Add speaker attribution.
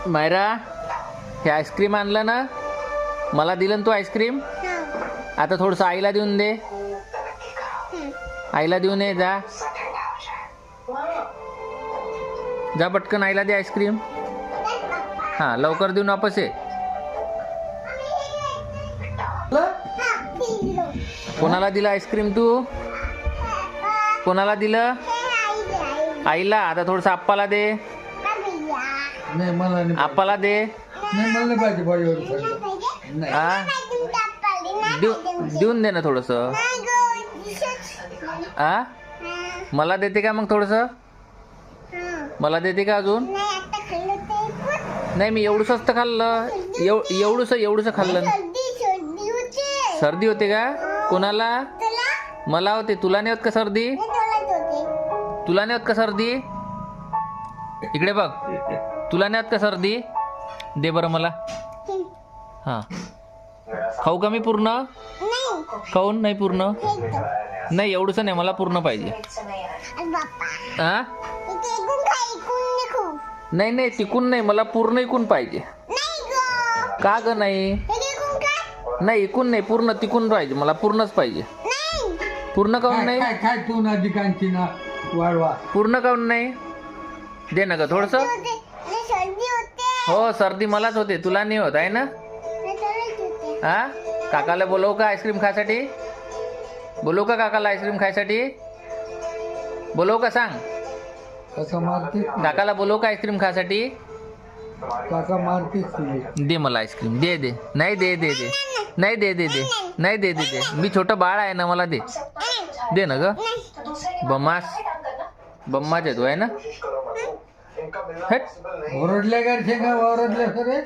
Speaker 1: मायरा, हे आईस्क्रीम आणलं ना, मला दिलं ना तू आईस्क्रीम. आता थोडंसं आईला देऊन दे. आईला देऊन ये. जा जा पटकन आईला दे आईस्क्रीम. हां, लवकर देऊन वापस ये. कोणाला दिलं आईस्क्रीम तू? कोणाला दिलं? आईला. आता थोडंसं आप्पाला दे.
Speaker 2: नाही मला नाही
Speaker 1: आप्पाला दे.
Speaker 2: नाही मला नाही पाहिजे बॉडीवर नाही.
Speaker 1: हा, देऊन दे ना थोडंसं. आ, मला देते का मग थोडंसं? मला देते का अजून? नाही, मी एवढंसंच तर खाल्लं. एवढंसं खाल्लं. सर्दी होते का? कोणाला? मला होते. तुला नाही होत का सर्दी? तुला नाही होत का सर्दी? इकडे बघ. तुला नाही होत का सर्दी? दे बरं मला. हां, खाऊ का मी पूर्ण? खाऊन नाही पूर्ण? नाही, एवढंसं नाही, मला पूर्ण पाहिजे. हा, नाही नाही, तिकून नाही, मला पूर्ण इकून पाहिजे. का ग? नाही नाही, इकून नाही, पूर्ण तिकून पाहिजे. मला पूर्णच पाहिजे. पूर्ण काऊन नाही?
Speaker 2: काय काय तू ना दिकांची ना वाढवा.
Speaker 1: पूर्ण काऊन नाही? दे ना ग थोडस. हो, सर्दी मलाच होते, तुला नाही होत आहे ना? हा, काकाला बोलवू का आईस्क्रीम खायसाठी? बोलवू का काकाला आईस्क्रीम खायसाठी? बोलवू का? सांग.
Speaker 2: काका मारते
Speaker 1: काकाला बोलवू का आईस्क्रीम खायसाठी?
Speaker 2: काका मारतेच तुझे.
Speaker 1: दे मला आईस्क्रीम. दे दे. नाही, दे दे दे. नाही, दे दे दे. नाही, दे दे दे. मी छोटं बाळ आहे ना, मला दे. दे ना ग. बम्मास येतो आहे ना? हट.
Speaker 2: ओरडले का ओरडले सरे.